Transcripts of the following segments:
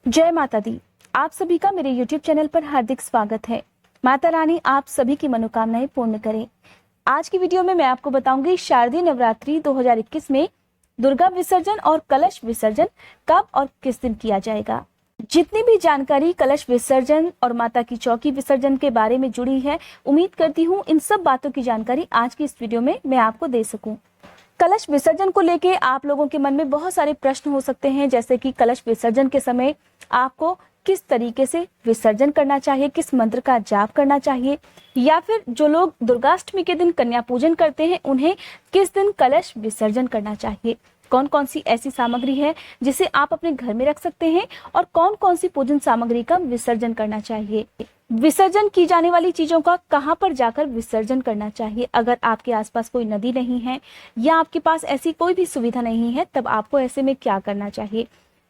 जय माता दी। आप सभी का मेरे YouTube चैनल पर हार्दिक स्वागत है। माता रानी आप सभी की मनोकामनाएं पूर्ण करें। आज की वीडियो में मैं आपको बताऊंगी शारदीय नवरात्रि 2021 में दुर्गा विसर्जन और कलश विसर्जन कब और किस दिन किया जाएगा। जितनी भी जानकारी कलश विसर्जन और माता की चौकी विसर्जन के बारे में जुड़ी है, उम्मीद करती हूँ इन सब बातों की जानकारी आज की इस वीडियो में मैं आपको दे सकूं। कलश विसर्जन को लेके आप लोगों के मन में बहुत सारे प्रश्न हो सकते हैं, जैसे कि कलश विसर्जन के समय आपको किस तरीके से विसर्जन करना चाहिए, किस मंत्र का जाप करना चाहिए, या फिर जो लोग दुर्गाष्टमी के दिन कन्या पूजन करते हैं उन्हें किस दिन कलश विसर्जन करना चाहिए, कौन कौन सी ऐसी सामग्री है जिसे आप अपने घर में रख सकते हैं और कौन कौन सी पूजन सामग्री का विसर्जन करना चाहिए। विसर्जन की जाने वाली चीजों का कहां पर जाकर विसर्जन करना चाहिए। अगर आपके आसपास कोई नदी नहीं है या आपके पास ऐसी कोई भी सुविधा नहीं है, तब आपको ऐसे में क्या करना चाहिए।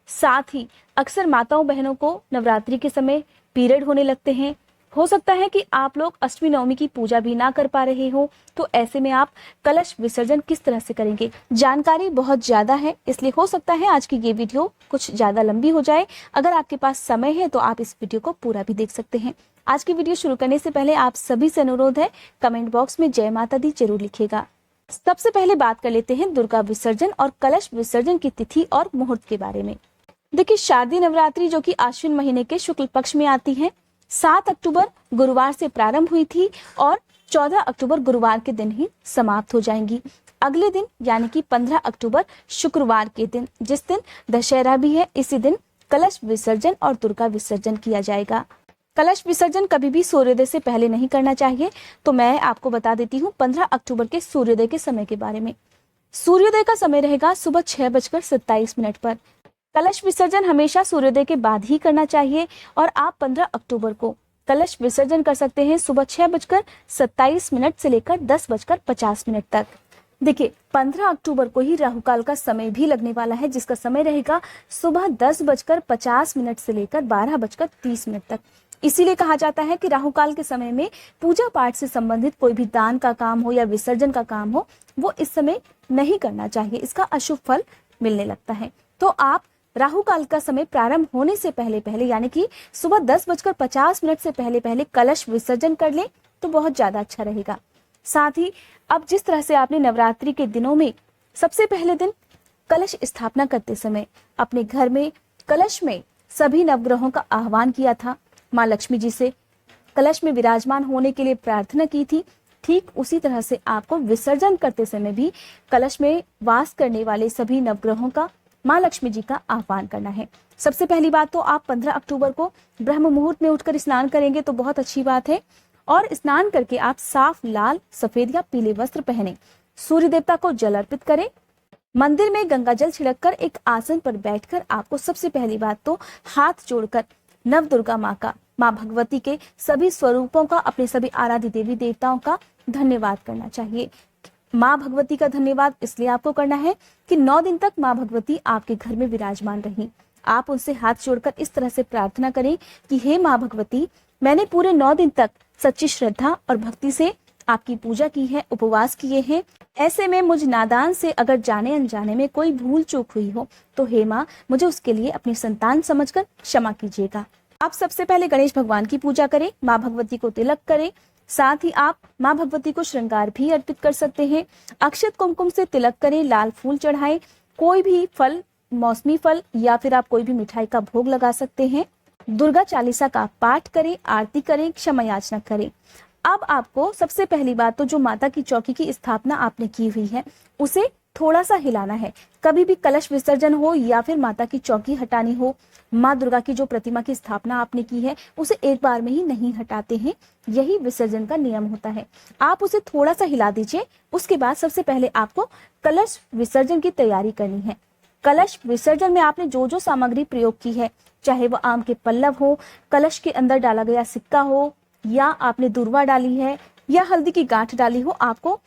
साथ ही अक्सर माताओं बहनों को नवरात्रि के समय पीरियड होने लगते हैं। हो सकता है कि आप लोग अष्टमी नवमी की पूजा भी ना कर पा रहे हो, तो ऐसे में आप कलश विसर्जन किस तरह से करेंगे। जानकारी बहुत ज्यादा है, इसलिए हो सकता है आज की ये वीडियो कुछ ज्यादा लंबी हो जाए। अगर आपके पास समय है तो आप इस वीडियो को पूरा भी देख सकते हैं। आज की वीडियो शुरू करने से पहले आप सभी से अनुरोध है, कमेंट बॉक्स में जय माता दी जरूर लिखिएगा। सबसे पहले बात कर लेते हैं दुर्गा विसर्जन और कलश विसर्जन की तिथि और मुहूर्त के बारे में। देखिए, शारदीय नवरात्रि जो कि आश्विन महीने के शुक्ल पक्ष में आती है, 7 अक्टूबर गुरुवार से प्रारंभ हुई थी और 14 अक्टूबर गुरुवार के दिन ही समाप्त हो जाएंगी। अगले दिन यानी कि 15 अक्टूबर शुक्रवार के दिन, जिस दिन दशहरा भी है, इसी दिन कलश विसर्जन और दुर्गा विसर्जन किया जाएगा। कलश विसर्जन कभी भी सूर्योदय से पहले नहीं करना चाहिए, तो मैं आपको बता देती हूँ 15 अक्टूबर के सूर्योदय के समय के बारे में। सूर्योदय का समय रहेगा सुबह 6:27 पर। कलश विसर्जन हमेशा सूर्योदय के बाद ही करना चाहिए और आप 15 अक्टूबर को कलश विसर्जन कर सकते हैं सुबह 6:27 से लेकर 10:50 तक। देखिए, 15 अक्टूबर को ही राहु काल का समय भी लगने वाला है, जिसका समय रहेगा सुबह 10:50 से लेकर 12:30 तक। इसीलिए कहा जाता है कि राहु काल के समय में पूजा पाठ से संबंधित कोई भी दान का काम हो या विसर्जन का काम हो, वो इस समय नहीं करना चाहिए, इसका अशुभ फल मिलने लगता है। तो आप राहु काल का समय प्रारंभ होने से पहले पहले यानी कि सुबह 10:50 से पहले पहले कलश विसर्जन कर लें तो बहुत ज्यादा अच्छा रहेगा। साथ ही अब जिस तरह से आपने नवरात्रि के दिनों में सबसे पहले दिन कलश स्थापना करते समय अपने घर में कलश में सभी नवग्रहों का आह्वान किया था, माँ लक्ष्मी जी से कलश में विराजमान होने के लिए प्रार्थना की थी, ठीक उसी तरह से आपको विसर्जन करते समय भी कलश में वास करने वाले सभी नवग्रहों का, माँ लक्ष्मी जी का आह्वान करना है। सबसे पहली बात तो आप 15 अक्टूबर को ब्रह्म मुहूर्त में उठकर स्नान करेंगे तो बहुत अच्छी बात है, और स्नान करके आप साफ लाल, सफेद या पीले वस्त्र पहने, सूर्य देवता को जल अर्पित करें, मंदिर में गंगा जल छिड़ककर एक आसन पर बैठकर आपको सबसे पहली बात तो हाथ जोड़कर नव दुर्गा माँ का, माँ भगवती के सभी स्वरूपों का, अपने सभी आराध्य देवी देवताओं का धन्यवाद करना चाहिए। माँ भगवती का धन्यवाद इसलिए आपको करना है कि 9 दिन तक माँ भगवती आपके घर में विराजमान रही। आप उनसे हाथ जोड़कर इस तरह से प्रार्थना करें कि हे माँ भगवती, मैंने पूरे 9 दिन तक सच्ची श्रद्धा और भक्ति से आपकी पूजा की है, उपवास किए हैं। ऐसे में मुझ नादान से अगर जाने अनजाने में कोई भूल चूक हुई हो तो हे माँ, मुझे उसके लिए अपनी संतान समझकर क्षमा कीजिएगा। आप सबसे पहले गणेश भगवान की पूजा करें, माँ भगवती को तिलक करें। साथ ही आप माँ भगवती को श्रृंगार भी अर्पित कर सकते हैं। अक्षत कुमकुम से तिलक करें, लाल फूल चढ़ाएं, कोई भी फल, मौसमी फल या फिर आप कोई भी मिठाई का भोग लगा सकते हैं। दुर्गा चालीसा का पाठ करें, आरती करें, क्षमा याचना करें। अब आपको सबसे पहली बात तो जो माता की चौकी की स्थापना आपने की हुई है उसे थोड़ा सा हिलाना है। कभी भी कलश विसर्जन हो या फिर माता की चौकी हटानी हो, माँ दुर्गा की जो प्रतिमा की स्थापना आपने की है उसे एक बार में ही नहीं हटाते हैं, यही विसर्जन का नियम होता है। आप उसे थोड़ा सा हिला दीजिए। उसके बाद सबसे पहले आपको कलश विसर्जन की तैयारी करनी है। कलश विसर्जन में आपने जो जो सामग्री प्रयोग की है, चाहे वो आम के पल्लव हो, कलश के अंदर डाला गया सिक्का हो, या आपने दूर्वा डाली है या हल्दी की गांठ डाली हो, आपको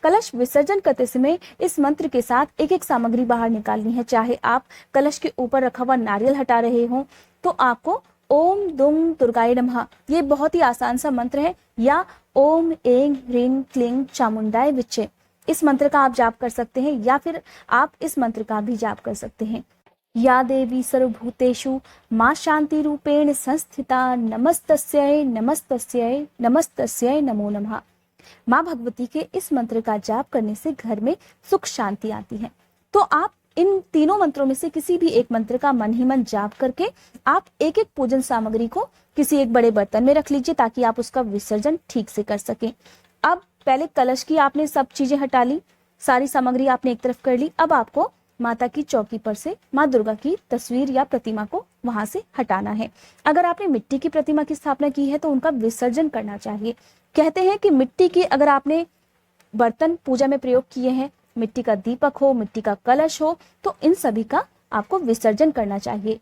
कलश विसर्जन करते समय इस मंत्र के साथ एक एक सामग्री बाहर निकालनी है। चाहे आप कलश के ऊपर रखा हुआ नारियल हटा रहे हो तो आपको ओम दुम दुर्गाय नमः, ये बहुत ही आसान सा मंत्र है, या ओम ऐं ह्रीं क्लीं चामुंडाय विच्चे, इस मंत्र का आप जाप कर सकते हैं, या फिर आप इस मंत्र का भी जाप कर सकते हैं। या देवी सर्वभूतेषु मां शांति रूपेण संस्थिता नमस्तस्यै नमस्तस्यै नमस्तस्यै नमो नमः। मां भगवती के इस मंत्र का जाप करने से घर में सुख शांति आती है। तो आप इन तीनों मंत्रों में से किसी भी एक मंत्र का मन ही मन जाप करके आप एक एक पूजन सामग्री को किसी एक बड़े बर्तन में रख लीजिए ताकि आप उसका विसर्जन ठीक से कर सकें। अब पहले कलश की आपने सब चीजें हटा ली, सारी सामग्री आपने एक तरफ कर ली। अब आपको माता की चौकी पर से माँ दुर्गा की तस्वीर या प्रतिमा को वहां से हटाना है। अगर आपने मिट्टी की प्रतिमा की स्थापना की है तो उनका विसर्जन करना चाहिए। कहते हैं कि मिट्टी के अगर आपने बर्तन पूजा में प्रयोग किए हैं, मिट्टी का दीपक हो, मिट्टी का कलश हो, तो इन सभी का आपको विसर्जन करना चाहिए।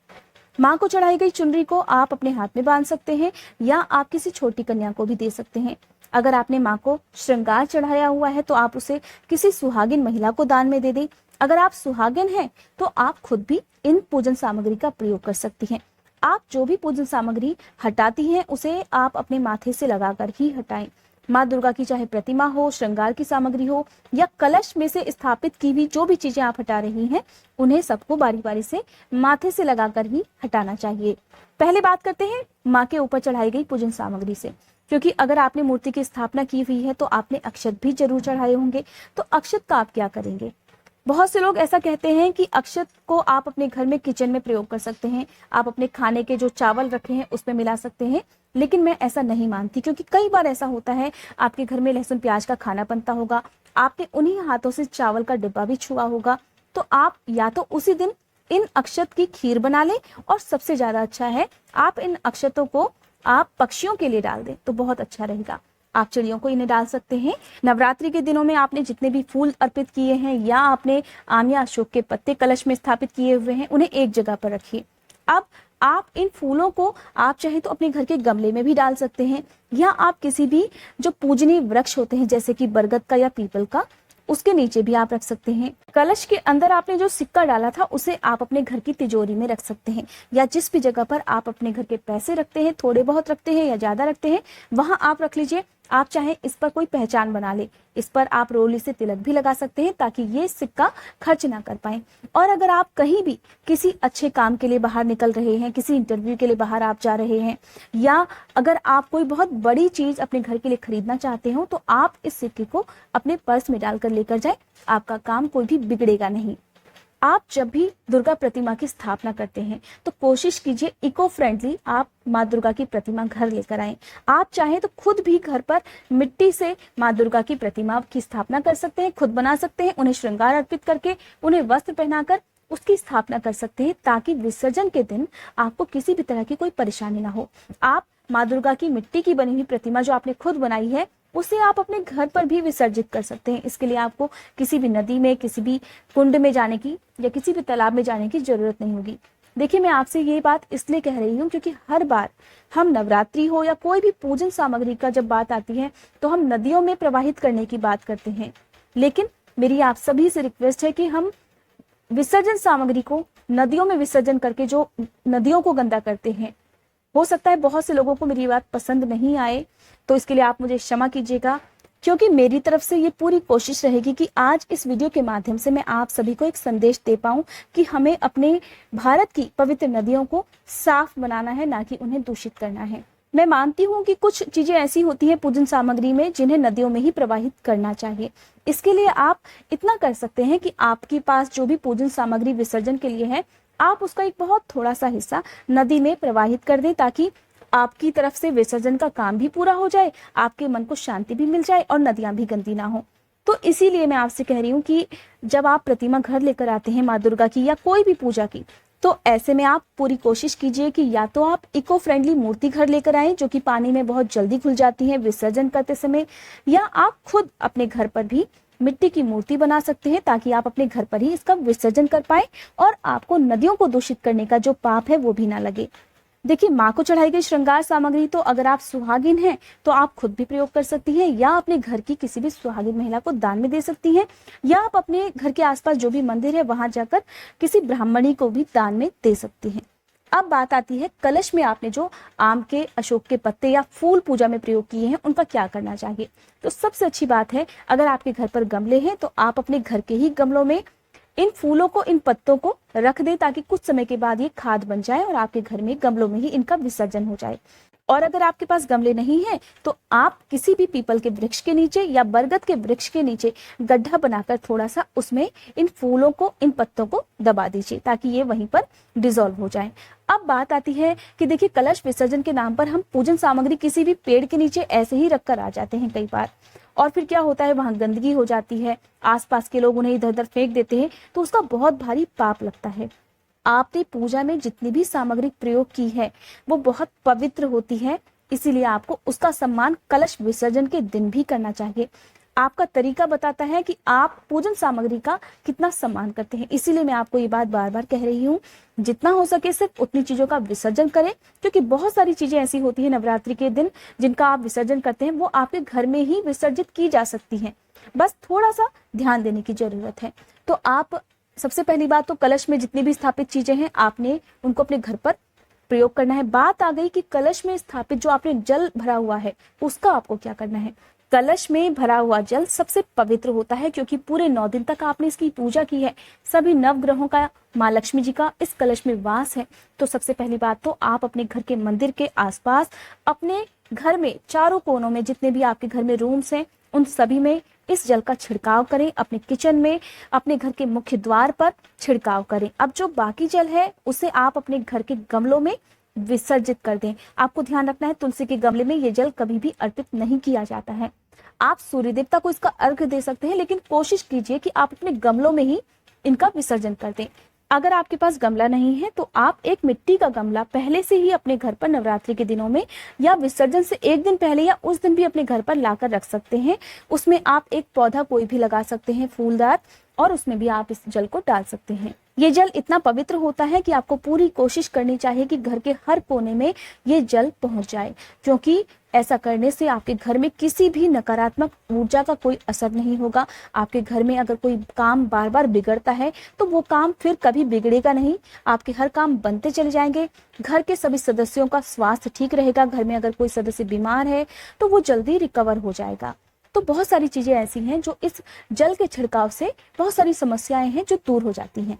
माँ को चढ़ाई गई चुनरी को आप अपने हाथ में बांध सकते हैं या आप किसी छोटी कन्या को भी दे सकते हैं। अगर आपने माँ को श्रृंगार चढ़ाया हुआ है तो आप उसे किसी सुहागिन महिला को दान में दे दें। अगर आप सुहागिन हैं तो आप खुद भी इन पूजन सामग्री का प्रयोग कर सकती हैं। आप जो भी पूजन सामग्री हटाती हैं उसे आप अपने माथे से लगाकर ही हटाएं। माँ दुर्गा की चाहे प्रतिमा हो, श्रृंगार की सामग्री हो या कलश में से स्थापित की हुई जो भी चीजें आप हटा रही हैं, उन्हें सबको बारी बारी से माथे से लगाकर ही हटाना चाहिए। पहले बात करते हैं माँ के ऊपर चढ़ाई गई पूजन सामग्री से, क्योंकि अगर आपने मूर्ति की स्थापना की हुई है तो आपने अक्षत भी जरूर चढ़ाए होंगे। तो अक्षत का आप क्या करेंगे? बहुत से लोग ऐसा कहते हैं कि अक्षत को आप अपने घर में किचन में प्रयोग कर सकते हैं, आप अपने खाने के जो चावल रखे हैं उसमें मिला सकते हैं, लेकिन मैं ऐसा नहीं मानती, क्योंकि कई बार ऐसा होता है आपके घर में लहसुन प्याज का खाना बनता होगा, आपने उन्हीं हाथों से चावल का डिब्बा भी छुआ होगा, तो आप या तो उसी दिन इन अक्षत की खीर बना लें और सबसे ज्यादा अच्छा है आप इन अक्षतों को आप पक्षियों के लिए डाल दें तो बहुत अच्छा रहेगा। आप चिड़ियों को इन्हें डाल सकते हैं। नवरात्रि के दिनों में आपने जितने भी फूल अर्पित किए हैं या आपने आम या अशोक के पत्ते कलश में स्थापित किए हुए हैं उन्हें एक जगह पर रखिए। अब आप इन फूलों को आप चाहे तो अपने घर के गमले में भी डाल सकते हैं या आप किसी भी जो पूजनीय वृक्ष होते हैं जैसे कि बरगद का या पीपल का, उसके नीचे भी आप रख सकते हैं। कलश के अंदर आपने जो सिक्का डाला था उसे आप अपने घर की तिजोरी में रख सकते हैं या जिस भी जगह पर आप अपने घर के पैसे रखते हैं, थोड़े बहुत रखते हैं या ज्यादा रखते हैं, वहां आप रख लीजिए। आप चाहे इस पर कोई पहचान बना ले, इस पर आप रोली से तिलक भी लगा सकते हैं ताकि ये सिक्का खर्च ना कर पाए। और अगर आप कहीं भी किसी अच्छे काम के लिए बाहर निकल रहे हैं, किसी इंटरव्यू के लिए बाहर आप जा रहे हैं या अगर आप कोई बहुत बड़ी चीज अपने घर के लिए खरीदना चाहते हो तो आप इस सिक्के को अपने पर्स में डालकर लेकर जाए, आपका काम कोई भी बिगड़ेगा नहीं। आप जब भी दुर्गा प्रतिमा की स्थापना करते हैं तो कोशिश कीजिए इको फ्रेंडली आप माँ दुर्गा की प्रतिमा घर लेकर आएं। आप चाहें तो खुद भी घर पर मिट्टी से माँ दुर्गा की प्रतिमा की स्थापना कर सकते हैं, खुद बना सकते हैं, उन्हें श्रृंगार अर्पित करके उन्हें वस्त्र पहनाकर उसकी स्थापना कर सकते हैं ताकि विसर्जन के दिन आपको किसी भी तरह की कोई परेशानी ना हो। आप माँ दुर्गा की मिट्टी की बनी हुई प्रतिमा जो आपने खुद बनाई है उसे आप अपने घर पर भी विसर्जित कर सकते हैं। इसके लिए आपको किसी भी नदी में, किसी भी कुंड में जाने की या किसी भी तालाब में जाने की जरूरत नहीं होगी। देखिए, मैं आपसे ये बात इसलिए कह रही हूँ क्योंकि हर बार हम नवरात्रि हो या कोई भी पूजन सामग्री का जब बात आती है तो हम नदियों में प्रवाहित करने की बात करते हैं, लेकिन मेरी आप सभी से रिक्वेस्ट है कि हम विसर्जन सामग्री को नदियों में विसर्जन करके जो नदियों को गंदा करते हैं, हो सकता है बहुत से लोगों को मेरी बात पसंद नहीं आए, तो इसके लिए आप मुझे क्षमा कीजिएगा, क्योंकि मेरी तरफ से ये पूरी कोशिश रहेगी कि आज इस वीडियो के माध्यम से मैं आप सभी को एक संदेश दे पाऊं कि हमें अपने भारत की पवित्र नदियों को साफ बनाना है, ना कि उन्हें दूषित करना है। मैं मानती हूँ कि कुछ चीजें ऐसी होती हैं पूजन सामग्री में जिन्हें नदियों में ही प्रवाहित करना चाहिए। इसके लिए आप इतना कर सकते हैं कि आपके पास जो भी पूजन सामग्री विसर्जन के लिए है, आप उसका एक बहुत थोड़ा सा हिस्सा नदी में प्रवाहित कर दें ताकि आपकी तरफ से विसर्जन का काम भी पूरा हो जाए, आपके मन को शांति भी मिल जाए और नदियां भी गंदी ना हो। तो इसीलिए मैं आपसे कह रही हूँ कि जब आप प्रतिमा घर लेकर आते हैं माँ दुर्गा की या कोई भी पूजा की, तो ऐसे में आप पूरी कोशिश कीजिए कि या तो आप इको फ्रेंडली मूर्ति घर लेकर आएं जो कि पानी में बहुत जल्दी घुल जाती है विसर्जन करते समय, या आप खुद अपने घर पर भी मिट्टी की मूर्ति बना सकते हैं ताकि आप अपने घर पर ही इसका विसर्जन कर पाए और आपको नदियों को दूषित करने का जो पाप है वो भी ना लगे। देखिए, माँ को चढ़ाई गई श्रृंगार सामग्री तो अगर आप सुहागिन हैं तो आप खुद भी प्रयोग कर सकती हैं या अपने घर की किसी भी सुहागिन महिला को दान में दे सकती हैं, या आप अपने घर के आसपास जो भी मंदिर है वहां जाकर किसी ब्राह्मणी को भी दान में दे सकती हैं। अब बात आती है कलश में आपने जो आम के, अशोक के पत्ते या फूल पूजा में प्रयोग किए हैं उनका क्या करना चाहिए। तो सबसे अच्छी बात है, अगर आपके घर पर गमले हैं तो आप अपने घर के ही गमलों में इन फूलों को, इन पत्तों को रख दें ताकि कुछ समय के बाद ये खाद बन जाए और आपके घर में गमलों में ही इनका विसर्जन हो जाए। और अगर आपके पास गमले नहीं है तो आप किसी भी पीपल के वृक्ष के नीचे या बरगद के वृक्ष के नीचे गड्ढा बनाकर थोड़ा सा उसमें इन फूलों को, इन पत्तों को दबा दीजिए ताकि ये वहीं पर डिसॉल्व हो जाए। अब बात आती है कि देखिए, कलश विसर्जन के नाम पर हम पूजन सामग्री किसी भी पेड़ के नीचे ऐसे ही रखकर आ जाते हैं कई बार, और फिर क्या होता है, वहां गंदगी हो जाती है, आसपास के लोग उन्हें इधर उधर फेंक देते हैं, तो उसका बहुत भारी पाप लगता है। आपने पूजा में जितनी भी सामग्री प्रयोग की है वो बहुत पवित्र होती है, इसीलिए आपको उसका सम्मान कलश विसर्जन के दिन भी करना चाहिए। आपका तरीका बताता है कि आप पूजन सामग्री का कितना सम्मान करते हैं। इसीलिए मैं आपको ये बात बार बार कह रही हूँ, जितना हो सके सिर्फ उतनी चीजों का विसर्जन करें, क्योंकि बहुत सारी चीजें ऐसी होती है नवरात्रि के दिन जिनका आप विसर्जन करते हैं, वो आपके घर में ही विसर्जित की जा सकती हैं। बस थोड़ा सा ध्यान देने की जरूरत है। तो आप सबसे पहली बात तो कलश में जितनी भी स्थापित चीजें हैं आपने उनको अपने घर पर प्रयोग करना है। बात आ गई कि कलश में स्थापित जो आपने जल भरा हुआ है उसका आपको क्या करना है। कलश में भरा हुआ जल सबसे पवित्र होता है, क्योंकि पूरे 9 दिन तक आपने इसकी पूजा की है। सभी नवग्रहों का, माँ लक्ष्मी जी का इस कलश में वास है। तो सबसे पहली बात तो आप अपने घर के मंदिर के आसपास, अपने घर में चारों कोनों में जितने भी आपके घर में रूम्स हैं उन सभी में इस जल का छिड़काव करें। अपने किचन में, अपने घर के मुख्य द्वार पर छिड़काव करें। अब जो बाकी जल है उसे आप अपने घर के गमलों में विसर्जित कर दें। आपको ध्यान रखना है, तुलसी के गमले में ये जल कभी भी अर्पित नहीं किया जाता है। आप सूर्य देवता को इसका अर्घ दे सकते हैं, लेकिन कोशिश कीजिए कि आप अपने गमलों में ही इनका विसर्जन कर दें। अगर आपके पास गमला नहीं है तो आप एक मिट्टी का गमला पहले से ही अपने घर पर नवरात्रि के दिनों में या विसर्जन से एक दिन पहले या उस दिन भी अपने घर पर लाकर रख सकते हैं। उसमें आप एक पौधा कोई भी लगा सकते हैं फूलदार, और उसमें भी आप इस जल को डाल सकते हैं। ये जल इतना पवित्र होता है कि आपको पूरी कोशिश करनी चाहिए कि घर के हर कोने में ये जल पहुंच जाए, क्योंकि ऐसा करने से आपके घर में किसी भी नकारात्मक ऊर्जा का कोई असर नहीं होगा। आपके घर में अगर कोई काम बार बार बिगड़ता है तो वो काम फिर कभी बिगड़ेगा नहीं, आपके हर काम बनते चले जाएंगे। घर के सभी सदस्यों का स्वास्थ्य ठीक रहेगा। घर में अगर कोई सदस्य बीमार है तो वो जल्दी रिकवर हो जाएगा। तो बहुत सारी चीजें ऐसी हैं जो इस जल के छिड़काव से, बहुत सारी समस्याएं हैं जो दूर हो जाती हैं।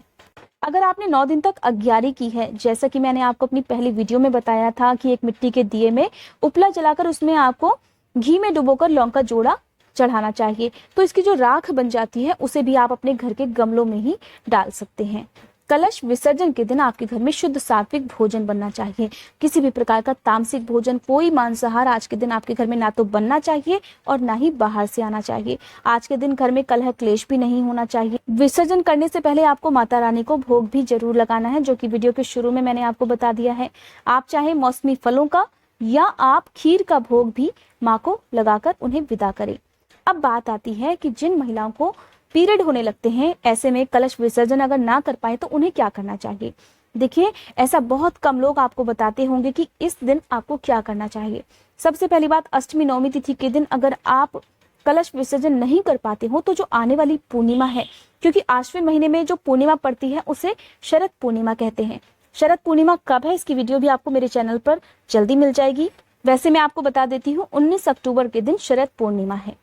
अगर आपने 9 दिन तक अग्यारी की है, जैसा कि मैंने आपको अपनी पहली वीडियो में बताया था कि एक मिट्टी के दिए में उपला जलाकर उसमें आपको घी में डुबोकर लौंग का जोड़ा चढ़ाना चाहिए, तो इसकी जो राख बन जाती है उसे भी आप अपने घर के गमलों में ही डाल सकते हैं। कलश विसर्जन के दिन आपके घर में शुद्ध सात्विक भोजन बनना चाहिए। किसी भी प्रकार का तामसिक भोजन, कोई मांसाहार आज के दिन आपके घर में ना तो बनना चाहिए और ना ही बाहर से आना चाहिए। आज के दिन घर में कलह क्लेश भी नहीं होना चाहिए। विसर्जन करने से पहले आपको माता रानी को भोग भी जरूर लगाना है, जो कि वीडियो के शुरू में मैंने आपको बता दिया है। आप चाहे मौसमी फलों का या आप खीर का भोग भी माँ को लगाकर उन्हें विदा करें। अब बात आती है कि जिन महिलाओं को पीरियड होने लगते हैं, ऐसे में कलश विसर्जन अगर ना कर पाए तो उन्हें क्या करना चाहिए। देखिए, ऐसा बहुत कम लोग आपको बताते होंगे कि इस दिन आपको क्या करना चाहिए। सबसे पहली बात, अष्टमी नवमी तिथि के दिन अगर आप कलश विसर्जन नहीं कर पाते हो तो जो आने वाली पूर्णिमा है, क्योंकि आश्विन महीने में जो पूर्णिमा पड़ती है उसे शरद पूर्णिमा कहते हैं। शरद पूर्णिमा कब है, इसकी वीडियो भी आपको मेरे चैनल पर जल्दी मिल जाएगी। वैसे मैं आपको बता देती हूँ, 19 अक्टूबर के दिन शरद पूर्णिमा है।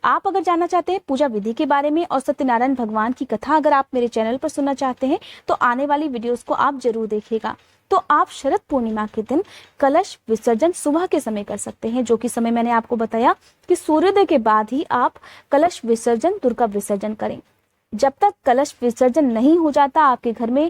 आप अगर जानना चाहते हैं पूजा विधि के बारे में और सत्यनारायण भगवान की कथा अगर आप मेरे चैनल पर सुनना चाहते हैं तो आने वाली वीडियोस को आप जरूर देखिएगा। तो आप शरद पूर्णिमा के दिन कलश विसर्जन सुबह के समय कर सकते हैं, जो कि समय मैंने आपको बताया कि सूर्योदय के बाद ही आप कलश विसर्जन, दुर्गा विसर्जन करें। जब तक कलश विसर्जन नहीं हो जाता आपके घर में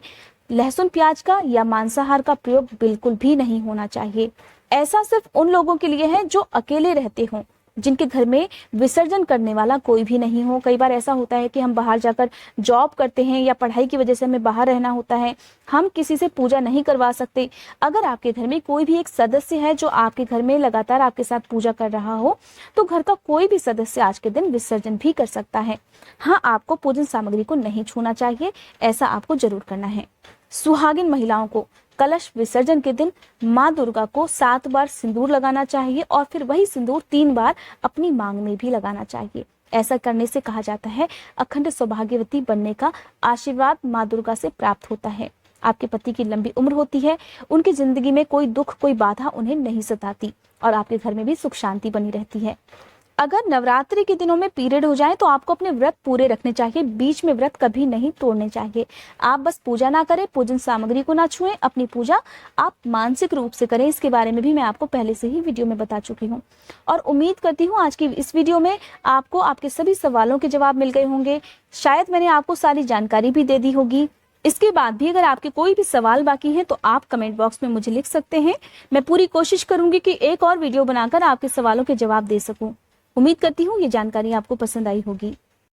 लहसुन प्याज का या मांसाहार का प्रयोग बिल्कुल भी नहीं होना चाहिए। ऐसा सिर्फ उन लोगों के लिए है जो अकेले रहते हों, जिनके घर में विसर्जन करने वाला कोई भी नहीं हो। कई बार ऐसा होता है कि हम बाहर जाकर जॉब करते हैं या पढ़ाई की वजह से हमें बाहर रहना होता है, हम किसी से पूजा नहीं करवा सकते। अगर आपके घर में कोई भी एक सदस्य है जो आपके घर में लगातार आपके साथ पूजा कर रहा हो तो घर का कोई भी सदस्य आज के दिन विसर्जन भी कर सकता है। हाँ, आपको पूजन सामग्री को नहीं छूना चाहिए, ऐसा आपको जरूर करना है। सुहागिन महिलाओं को कलश विसर्जन के दिन माँ दुर्गा को 7 बार सिंदूर लगाना चाहिए और फिर वही सिंदूर 3 बार अपनी मांग में भी लगाना चाहिए। ऐसा करने से कहा जाता है अखंड सौभाग्यवती बनने का आशीर्वाद माँ दुर्गा से प्राप्त होता है। आपके पति की लंबी उम्र होती है, उनकी जिंदगी में कोई दुख, कोई बाधा उन्हें नहीं सताती और आपके घर में भी सुख शांति बनी रहती है। अगर नवरात्रि के दिनों में पीरियड हो जाए तो आपको अपने व्रत पूरे रखने चाहिए, बीच में व्रत कभी नहीं तोड़ने चाहिए। आप बस पूजा ना करें, पूजन सामग्री को ना छुएं, अपनी पूजा आप मानसिक रूप से करें। इसके बारे में भी मैं आपको पहले से ही वीडियो में बता चुकी हूँ और उम्मीद करती हूँ आज की इस वीडियो में आपको आपके सभी सवालों के जवाब मिल गए होंगे। शायद मैंने आपको सारी जानकारी भी दे दी होगी। इसके बाद भी अगर आपके कोई भी सवाल बाकी है तो आप कमेंट बॉक्स में मुझे लिख सकते हैं। मैं पूरी कोशिश करूंगी कि एक और वीडियो बनाकर आपके सवालों के जवाब दे सकूं। उम्मीद करती हूँ ये जानकारी आपको पसंद आई होगी।